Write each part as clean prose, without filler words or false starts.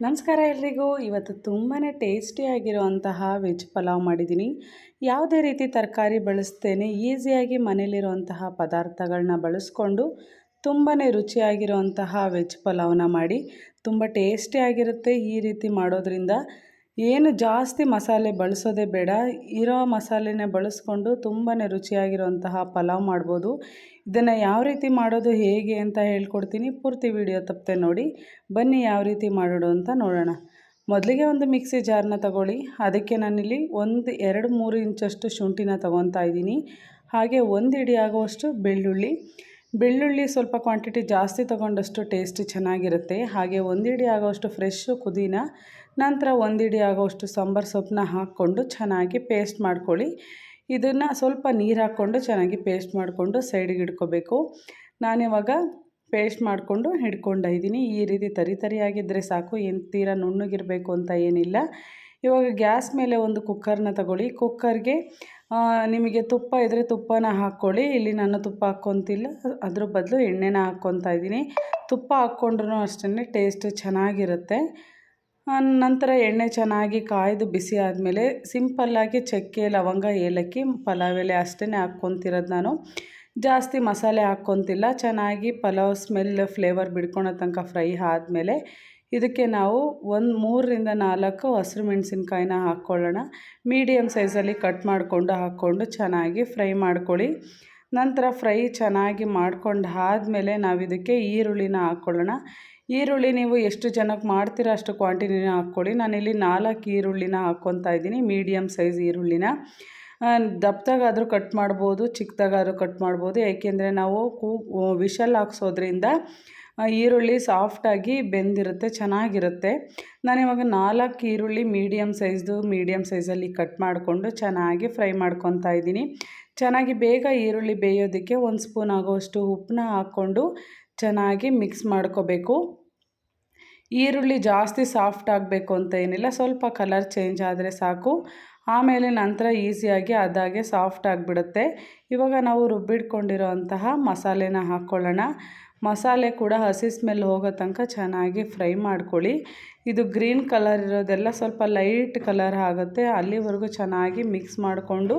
ನಮಸ್ಕಾರ ಎಲ್ರಿಗೂ. ಇವತ್ತು ತುಂಬಾ ಟೇಸ್ಟಿಯಾಗಿರುವಂತಹ ವೆಜ್ ಪಲಾವ್ ಮಾಡಿದ್ದೀನಿ. ಯಾವುದೇ ರೀತಿ ತರಕಾರಿ ಬಳಸ್ತೇನೆ, ಈಸಿಯಾಗಿ ಮನೇಲಿರುವಂತಹ ಪದಾರ್ಥಗಳನ್ನ ಬಳಸ್ಕೊಂಡು ತುಂಬಾ ರುಚಿಯಾಗಿರುವಂತಹ ವೆಜ್ ಪಲಾವ್ನ ಮಾಡಿ ತುಂಬ ಟೇಸ್ಟಿಯಾಗಿರುತ್ತೆ. ಈ ರೀತಿ ಮಾಡೋದ್ರಿಂದ ಏನು ಜಾಸ್ತಿ ಮಸಾಲೆ ಬಳಸೋದೇ ಬೇಡ, ಇರೋ ಮಸಾಲೆನೇ ಬಳಸ್ಕೊಂಡು ತುಂಬಾ ರುಚಿಯಾಗಿರುವಂತಹ ಪಲಾವ್ ಮಾಡ್ಬೋದು. ಇದನ್ನು ಯಾವ ರೀತಿ ಮಾಡೋದು ಹೇಗೆ ಅಂತ ಹೇಳ್ಕೊಡ್ತೀನಿ. ಪೂರ್ತಿ ವಿಡಿಯೋ ತಪ್ಪದೆ ನೋಡಿ. ಬನ್ನಿ ಯಾವ ರೀತಿ ಮಾಡೋದು ಅಂತ ನೋಡೋಣ. ಮೊದಲಿಗೆ ಒಂದು ಮಿಕ್ಸಿ ಜಾರ್ನ ತಗೊಳ್ಳಿ. ಅದಕ್ಕೆ ನಾನಿಲ್ಲಿ 2-3 ಇಂಚಷ್ಟು ಶುಂಠಿನ ತೊಗೊತಾ ಇದ್ದೀನಿ. ಹಾಗೆ 1 ಹಿಡಿ ಆಗುವಷ್ಟು ಬೆಳ್ಳುಳ್ಳಿ ಸ್ವಲ್ಪ ಕ್ವಾಂಟಿಟಿ ಜಾಸ್ತಿ ತೊಗೊಂಡಷ್ಟು ಟೇಸ್ಟ್ ಚೆನ್ನಾಗಿರುತ್ತೆ. ಹಾಗೆ 1 ಹಿಡಿ ಆಗೋಷ್ಟು ಫ್ರೆಶ್ಶು ಪುದೀನ, ನಂತರ 1 ಹಿಡಿ ಆಗೋಷ್ಟು ಸಾಂಬಾರು ಸೊಪ್ಪನ್ನ ಹಾಕ್ಕೊಂಡು ಚೆನ್ನಾಗಿ ಪೇಸ್ಟ್ ಮಾಡ್ಕೊಳ್ಳಿ. ಇದನ್ನು ಸ್ವಲ್ಪ ನೀರು ಹಾಕ್ಕೊಂಡು ಚೆನ್ನಾಗಿ ಪೇಸ್ಟ್ ಮಾಡಿಕೊಂಡು ಸೈಡಿಗೆ ಇಟ್ಕೋಬೇಕು. ನಾನಿವಾಗ ಪೇಸ್ಟ್ ಮಾಡಿಕೊಂಡು ಇಟ್ಕೊಂಡಿದ್ದೀನಿ. ಈ ರೀತಿ ತರಿಯಾಗಿದ್ದರೆ ಸಾಕು, ಏನು ತೀರಾ ನುಣ್ಣಗಿರಬೇಕು ಅಂತ ಏನಿಲ್ಲ. ಇವಾಗ ಗ್ಯಾಸ್ ಮೇಲೆ ಒಂದು ಕುಕ್ಕರ್ನ ತಗೊಳ್ಳಿ. ಕುಕ್ಕರ್ಗೆ ನಿಮಗೆ ತುಪ್ಪ ಇದ್ದರೆ ತುಪ್ಪನ ಹಾಕ್ಕೊಳ್ಳಿ. ಇಲ್ಲಿ ನಾನು ತುಪ್ಪ ಹಾಕ್ಕೊತಿಲ್ಲ, ಅದ್ರ ಬದಲು ಎಣ್ಣೆನ ಹಾಕ್ಕೊತಾ ಇದ್ದೀನಿ. ತುಪ್ಪ ಹಾಕ್ಕೊಂಡ್ರೂ ಅಷ್ಟೇ ಟೇಸ್ಟ್ ಚೆನ್ನಾಗಿರುತ್ತೆ. ನಂತರ ಎಣ್ಣೆ ಚೆನ್ನಾಗಿ ಕಾಯ್ದು ಬಿಸಿ ಆದಮೇಲೆ ಸಿಂಪಲ್ಲಾಗಿ ಚಕ್ಕೆ, ಲವಂಗ, ಏಲಕ್ಕಿ, ಪಲಾವ್ ಎಲೆ ಅಷ್ಟೇ ಹಾಕ್ಕೊತಿರೋದು ನಾನು. ಜಾಸ್ತಿ ಮಸಾಲೆ ಹಾಕ್ಕೊತಿಲ್ಲ. ಚೆನ್ನಾಗಿ ಪಲಾವ್ ಸ್ಮೆಲ್ ಫ್ಲೇವರ್ ಬಿಡ್ಕೊಳೋ ತನಕ ಫ್ರೈ ಆದಮೇಲೆ ಇದಕ್ಕೆ ನಾವು 3-4 ಹಸಿರು ಮೆಣಸಿನ್ಕಾಯಿನ ಹಾಕ್ಕೊಳ್ಳೋಣ. ಮೀಡಿಯಮ್ ಸೈಜಲ್ಲಿ ಕಟ್ ಮಾಡಿಕೊಂಡು ಹಾಕ್ಕೊಂಡು ಚೆನ್ನಾಗಿ ಫ್ರೈ ಮಾಡ್ಕೊಳ್ಳಿ. ನಂತರ ಫ್ರೈ ಚೆನ್ನಾಗಿ ಮಾಡ್ಕೊಂಡು ಆದಮೇಲೆ ನಾವು ಇದಕ್ಕೆ ಈರುಳ್ಳಿನ ಹಾಕ್ಕೊಳ್ಳೋಣ. ಈರುಳ್ಳಿ ನೀವು ಎಷ್ಟು ಜನಕ್ಕೆ ಮಾಡ್ತೀರೋ ಅಷ್ಟು ಕ್ವಾಂಟಿಟಿನ ಹಾಕ್ಕೊಳ್ಳಿ. ನಾನಿಲ್ಲಿ 4 ಈರುಳ್ಳಿನ ಹಾಕ್ಕೊತಾ ಇದ್ದೀನಿ, ಮೀಡಿಯಮ್ ಸೈಜ್ ಈರುಳ್ಳಿನ. ದಪ್ಪದಾಗಾದರೂ ಕಟ್ ಮಾಡ್ಬೋದು, ಚಿಕ್ಕದಾಗಾದರೂ ಕಟ್ ಮಾಡ್ಬೋದು. ಏಕೆಂದರೆ ನಾವು ವಿಷಲ್ ಹಾಕ್ಸೋದ್ರಿಂದ ಈರುಳ್ಳಿ ಸಾಫ್ಟಾಗಿ ಬೆಂದಿರುತ್ತೆ, ಚೆನ್ನಾಗಿರುತ್ತೆ. ನಾನಿವಾಗ 4 ಈರುಳ್ಳಿ ಮೀಡಿಯಮ್ ಸೈಜಲ್ಲಿ ಕಟ್ ಮಾಡಿಕೊಂಡು ಚೆನ್ನಾಗಿ ಫ್ರೈ ಮಾಡ್ಕೊತಾ ಇದ್ದೀನಿ. ಚೆನ್ನಾಗಿ ಬೇಗ ಈರುಳ್ಳಿ ಬೇಯೋದಕ್ಕೆ 1 ಸ್ಪೂನ್ ಆಗೋಷ್ಟು ಉಪ್ಪನ್ನ ಹಾಕ್ಕೊಂಡು ಚೆನ್ನಾಗಿ ಮಿಕ್ಸ್ ಮಾಡ್ಕೋಬೇಕು. ಈರುಳ್ಳಿ ಜಾಸ್ತಿ ಸಾಫ್ಟ್ ಆಗಬೇಕು ಅಂತ ಏನಿಲ್ಲ, ಸ್ವಲ್ಪ ಕಲರ್ ಚೇಂಜ್ ಆದರೆ ಸಾಕು. ಆಮೇಲೆ ನಂತರ ಈಸಿಯಾಗಿ ಅದಾಗೆ ಸಾಫ್ಟ್ ಆಗಿಬಿಡುತ್ತೆ. ಇವಾಗ ನಾವು ರುಬ್ಬಿಟ್ಕೊಂಡಿರೋ ಅಂತಹ ಮಸಾಲೆನ ಹಾಕ್ಕೊಳ್ಳೋಣ. ಮಸಾಲೆ ಕೂಡ ಹಸಿ ಸ್ಮೆಲ್ ಹೋಗೋ ತನಕ ಚೆನ್ನಾಗಿ ಫ್ರೈ ಮಾಡ್ಕೊಳ್ಳಿ. ಇದು ಗ್ರೀನ್ ಕಲರ್ ಇರೋದೆಲ್ಲ ಸ್ವಲ್ಪ ಲೈಟ್ ಕಲರ್ ಆಗುತ್ತೆ, ಅಲ್ಲಿವರೆಗೂ ಚೆನ್ನಾಗಿ ಮಿಕ್ಸ್ ಮಾಡಿಕೊಂಡು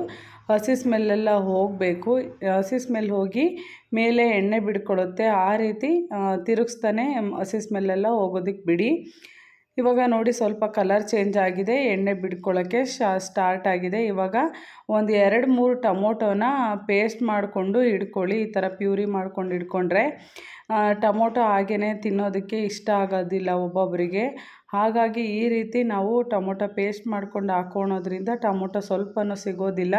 ಹಸಿ ಸ್ಮೆಲ್ಲೆಲ್ಲ ಹೋಗಬೇಕು. ಹಸಿ ಸ್ಮೆಲ್ ಹೋಗಿ ಮೇಲೆ ಎಣ್ಣೆ ಬಿಡ್ಕೊಳ್ಳುತ್ತೆ, ಆ ರೀತಿ ತಿರುಗಿಸ್ತಾನೆ ಹಸಿ ಸ್ಮೆಲ್ಲೆಲ್ಲ ಹೋಗೋದಕ್ಕೆ ಬಿಡಿ. ಇವಾಗ ನೋಡಿ ಸ್ವಲ್ಪ ಕಲರ್ ಚೇಂಜ್ ಆಗಿದೆ, ಎಣ್ಣೆ ಬಿಡ್ಕೊಳ್ಳೋಕ್ಕೆ ಸ್ಟಾರ್ಟ್ ಆಗಿದೆ. ಇವಾಗ 1-2-3 ಟೊಮೊಟೊನ ಪೇಸ್ಟ್ ಮಾಡಿಕೊಂಡು ಇಟ್ಕೊಳ್ಳಿ. ಈ ಥರ ಪ್ಯೂರಿ ಮಾಡ್ಕೊಂಡು ಇಟ್ಕೊಂಡ್ರೆ ಟೊಮೊಟೊ ಹಾಗೇ ತಿನ್ನೋದಕ್ಕೆ ಇಷ್ಟ ಆಗೋದಿಲ್ಲ ಒಬ್ಬೊಬ್ಬರಿಗೆ. ಹಾಗಾಗಿ ಈ ರೀತಿ ನಾವು ಟೊಮೊಟೊ ಪೇಸ್ಟ್ ಮಾಡ್ಕೊಂಡು ಹಾಕ್ಕೊಳೋದ್ರಿಂದ ಟೊಮೊಟೊ ಸ್ವಲ್ಪನೂ ಸಿಗೋದಿಲ್ಲ,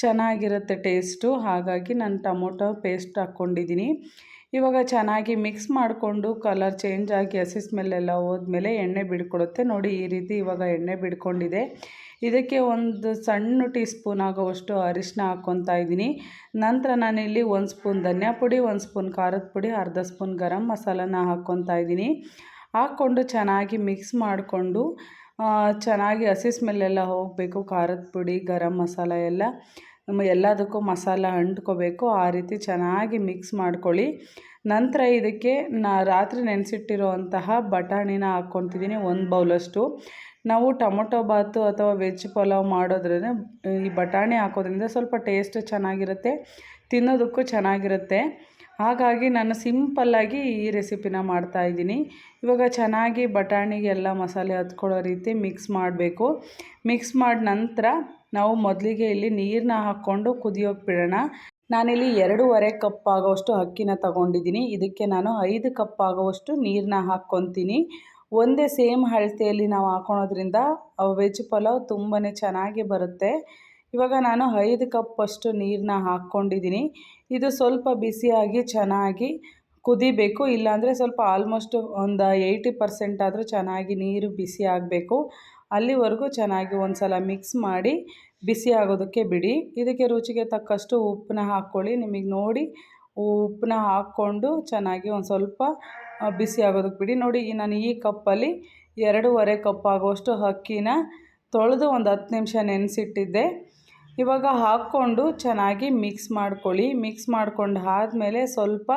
ಚೆನ್ನಾಗಿರುತ್ತೆ ಟೇಸ್ಟು. ಹಾಗಾಗಿ ನಾನು ಟೊಮೊಟೊ ಪೇಸ್ಟ್ ಹಾಕ್ಕೊಂಡಿದ್ದೀನಿ. ಇವಾಗ ಚೆನ್ನಾಗಿ ಮಿಕ್ಸ್ ಮಾಡಿಕೊಂಡು ಕಲರ್ ಚೇಂಜ್ ಆಗಿ ಹಸಿ ಸ್ಮೆಲ್ಲೆಲ್ಲ ಹೋದ್ಮೇಲೆ ಎಣ್ಣೆ ಬಿಡ್ಕೊಳುತ್ತೆ ನೋಡಿ. ಈ ರೀತಿ ಇವಾಗ ಎಣ್ಣೆ ಬಿಡ್ಕೊಂಡಿದೆ. ಇದಕ್ಕೆ 1 ಸಣ್ಣ ಟೀ ಸ್ಪೂನ್ ಆಗೋವಷ್ಟು ಅರಿಶಿನ ಹಾಕ್ಕೊತಾ ಇದ್ದೀನಿ. ನಂತರ ನಾನಿಲ್ಲಿ 1 ಸ್ಪೂನ್ ಧನಿಯಾ ಪುಡಿ, 1 ಸ್ಪೂನ್ ಖಾರದ ಪುಡಿ, ಅರ್ಧ ಸ್ಪೂನ್ ಗರಂ ಮಸಾಲನ ಹಾಕ್ಕೊತಾ ಇದ್ದೀನಿ. ಹಾಕ್ಕೊಂಡು ಚೆನ್ನಾಗಿ ಮಿಕ್ಸ್ ಮಾಡಿಕೊಂಡು ಚೆನ್ನಾಗಿ ಹಸಿ ಸ್ಮೆಲ್ಲೆಲ್ಲ ಹೋಗಬೇಕು. ಖಾರದ ಪುಡಿ, ಗರಂ ಮಸಾಲ ಎಲ್ಲದಕ್ಕೂ ಮಸಾಲ ಅಂಟ್ಕೋಬೇಕು. ಆ ರೀತಿ ಚೆನ್ನಾಗಿ ಮಿಕ್ಸ್ ಮಾಡ್ಕೊಳ್ಳಿ. ನಂತರ ಇದಕ್ಕೆ ರಾತ್ರಿ ನೆನೆಸಿಟ್ಟಿರುವಂತಹ ಬಟಾಣಿನ ಹಾಕ್ಕೊತಿದ್ದೀನಿ, 1 ಬೌಲಷ್ಟು. ನಾವು ಟೊಮೊಟೊ ಬಾತು ಅಥವಾ ವೆಜ್ ಪಲಾವ್ ಮಾಡೋದ್ರಿಂದ ಈ ಬಟಾಣಿ ಹಾಕೋದ್ರಿಂದ ಸ್ವಲ್ಪ ಟೇಸ್ಟ್ ಚೆನ್ನಾಗಿರುತ್ತೆ, ತಿನ್ನೋದಕ್ಕೂ ಚೆನ್ನಾಗಿರುತ್ತೆ. ಹಾಗಾಗಿ ನಾನು ಸಿಂಪಲ್ಲಾಗಿ ಈ ರೆಸಿಪಿನ ಮಾಡ್ತಾಯಿದ್ದೀನಿ. ಇವಾಗ ಚೆನ್ನಾಗಿ ಬಟಾಣಿಗೆಲ್ಲ ಮಸಾಲೆ ಹತ್ಕೊಳ್ಳೋ ರೀತಿ ಮಿಕ್ಸ್ ಮಾಡಬೇಕು. ಮಿಕ್ಸ್ ಮಾಡಿ ನಂತರ ನಾವು ಮೊದಲಿಗೆ ಇಲ್ಲಿ ನೀರನ್ನ ಹಾಕ್ಕೊಂಡು ಕುದಿಯೋಕೆ ಬಿಡೋಣ. ನಾನಿಲ್ಲಿ 2.5 ಕಪ್ ಆಗೋವಷ್ಟು ಅಕ್ಕಿನ ತಗೊಂಡಿದ್ದೀನಿ. ಇದಕ್ಕೆ ನಾನು 5 ಕಪ್ ಆಗೋವಷ್ಟು ನೀರನ್ನ ಹಾಕ್ಕೊತೀನಿ. ಒಂದೇ ಸೇಮ್ ಅಳತೆಯಲ್ಲಿ ನಾವು ಹಾಕ್ಕೊಳೋದ್ರಿಂದ ವೆಜ್ ಪಲಾವ್ ತುಂಬಾ ಚೆನ್ನಾಗಿ ಬರುತ್ತೆ. ಇವಾಗ ನಾನು 5 ಕಪ್ಪಷ್ಟು ನೀರನ್ನ ಹಾಕ್ಕೊಂಡಿದ್ದೀನಿ. ಇದು ಸ್ವಲ್ಪ ಬಿಸಿಯಾಗಿ ಚೆನ್ನಾಗಿ ಕುದಿಬೇಕು. ಇಲ್ಲಾಂದರೆ ಸ್ವಲ್ಪ ಆಲ್ಮೋಸ್ಟ್ ಒಂದು 80% ಆದರೂ ಚೆನ್ನಾಗಿ ನೀರು ಬಿಸಿ ಆಗಬೇಕು. ಅಲ್ಲಿವರೆಗೂ ಚೆನ್ನಾಗಿ ಒಂದು ಸಲ ಮಿಕ್ಸ್ ಮಾಡಿ ಬಿಸಿ ಆಗೋದಕ್ಕೆ ಬಿಡಿ. ಇದಕ್ಕೆ ರುಚಿಗೆ ತಕ್ಕಷ್ಟು ಉಪ್ಪನ್ನ ಹಾಕ್ಕೊಳ್ಳಿ. ನಿಮಗೆ ನೋಡಿ ಉಪ್ಪನ್ನ ಹಾಕ್ಕೊಂಡು ಚೆನ್ನಾಗಿ ಒಂದು ಸ್ವಲ್ಪ ಬಿಸಿ ಆಗೋದಕ್ಕೆ ಬಿಡಿ. ನೋಡಿ ನಾನು ಈ ಕಪ್ಪಲ್ಲಿ 2.5 ಕಪ್ ಆಗೋಷ್ಟು ಅಕ್ಕಿನ ತೊಳೆದು ಒಂದು 10 ನಿಮಿಷ ನೆನೆಸಿಟ್ಟಿದ್ದೆ. ಇವಾಗ ಹಾಕ್ಕೊಂಡು ಚೆನ್ನಾಗಿ ಮಿಕ್ಸ್ ಮಾಡ್ಕೊಳ್ಳಿ. ಮಿಕ್ಸ್ ಮಾಡ್ಕೊಂಡು ಆದಮೇಲೆ ಸ್ವಲ್ಪ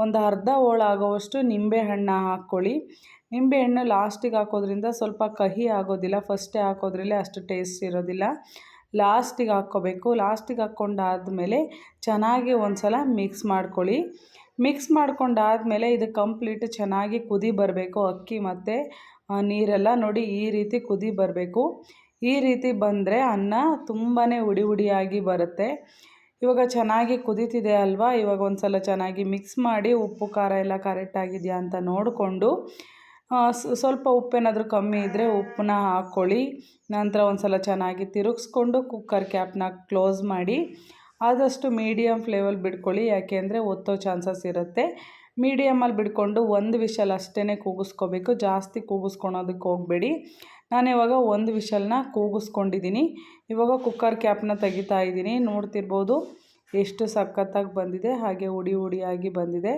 ಒಂದು ಅರ್ಧ ಹೋಳು ಆಗೋವಷ್ಟು ನಿಂಬೆಹಣ್ಣ ಹಾಕ್ಕೊಳ್ಳಿ. ನಿಂಬೆಹಣ್ಣು ಲಾಸ್ಟಿಗೆ ಹಾಕೋದ್ರಿಂದ ಸ್ವಲ್ಪ ಕಹಿ ಆಗೋದಿಲ್ಲ, ಫಸ್ಟೇ ಹಾಕೋದ್ರಲ್ಲೇ ಅಷ್ಟು ಟೇಸ್ಟ್ ಇರೋದಿಲ್ಲ. ಲಾಸ್ಟಿಗೆ ಹಾಕ್ಕೋಬೇಕು. ಲಾಸ್ಟಿಗೆ ಹಾಕ್ಕೊಂಡಾದಮೇಲೆ ಚೆನ್ನಾಗಿ ಒಂದು ಸಲ ಮಿಕ್ಸ್ ಮಾಡ್ಕೊಳ್ಳಿ. ಮಿಕ್ಸ್ ಮಾಡ್ಕೊಂಡಾದಮೇಲೆ ಇದು ಕಂಪ್ಲೀಟ್ ಚೆನ್ನಾಗಿ ಕುದಿ ಬರಬೇಕು. ಅಕ್ಕಿ ಮತ್ತು ನೀರೆಲ್ಲ ನೋಡಿ ಈ ರೀತಿ ಕುದಿ ಬರಬೇಕು. ಈ ರೀತಿ ಬಂದರೆ ಅನ್ನ ತುಂಬಾ ಹುಡಿ ಹುಡಿಯಾಗಿ ಬರುತ್ತೆ. ಇವಾಗ ಚೆನ್ನಾಗಿ ಕುದೀತಿದೆ ಅಲ್ವಾ, ಇವಾಗ ಒಂದು ಸಲ ಚೆನ್ನಾಗಿ ಮಿಕ್ಸ್ ಮಾಡಿ ಉಪ್ಪು ಖಾರ ಎಲ್ಲ ಕರೆಕ್ಟಾಗಿದೆಯಾ ಅಂತ ನೋಡಿಕೊಂಡು ಸ್ವಲ್ಪ ಉಪ್ಪೇನಾದರೂ ಕಮ್ಮಿ ಇದ್ದರೆ ಉಪ್ಪನ್ನ ಹಾಕ್ಕೊಳ್ಳಿ. ನಂತರ ಒಂದು ಸಲ ಚೆನ್ನಾಗಿ ತಿರುಗಿಸ್ಕೊಂಡು ಕುಕ್ಕರ್ ಕ್ಯಾಪ್ನ ಕ್ಲೋಸ್ ಮಾಡಿ ಆದಷ್ಟು ಮೀಡಿಯಮ್ ಫ್ಲೇಮಲ್ಲಿ ಬಿಡ್ಕೊಳ್ಳಿ, ಯಾಕೆಂದರೆ ಒತ್ತೋ ಚಾನ್ಸಸ್ ಇರುತ್ತೆ. ಮೀಡಿಯಮಲ್ಲಿ ಬಿಡ್ಕೊಂಡು ಒಂದು ವಿಷಲ್ ಅಷ್ಟೇ ಕೂಗಿಸ್ಕೋಬೇಕು, ಜಾಸ್ತಿ ಕೂಗಿಸ್ಕೊಳೋದಕ್ಕೆ ಹೋಗಬೇಡಿ. ನಾನಿವಾಗ ಒಂದು ವಿಷಲ್ನ ಕೂಗಿಸ್ಕೊಂಡಿದ್ದೀನಿ. ಇವಾಗ ಕುಕ್ಕರ್ ಕ್ಯಾಪ್ನ ತೆಗಿತಾ ಇದ್ದೀನಿ. ನೋಡ್ತಿರ್ಬೋದು ಎಷ್ಟು ಸಖತ್ತಾಗಿ ಬಂದಿದೆ, ಹಾಗೆ ಹುಡಿ ಹುಡಿಯಾಗಿ ಬಂದಿದೆ.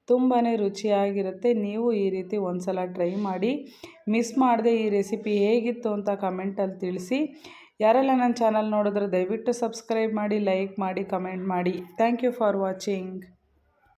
ತುಂಬಾ ರುಚಿಯಾಗಿರುತ್ತೆ. ನೀವು ಈ ರೀತಿ ಒಂದು ಸಲ ಟ್ರೈ ಮಾಡಿ. ಮಿಸ್ ಮಾಡದೆ ಈ ರೆಸಿಪಿ ಹೇಗಿತ್ತು ಅಂತ ಕಮೆಂಟಲ್ಲಿ ತಿಳಿಸಿ. ಯಾರೆಲ್ಲ ನನ್ನ ಚಾನಲ್ ನೋಡಿದ್ರೆ ದಯವಿಟ್ಟು ಸಬ್ಸ್ಕ್ರೈಬ್ ಮಾಡಿ, ಲೈಕ್ ಮಾಡಿ, ಕಮೆಂಟ್ ಮಾಡಿ. Thank you for watching.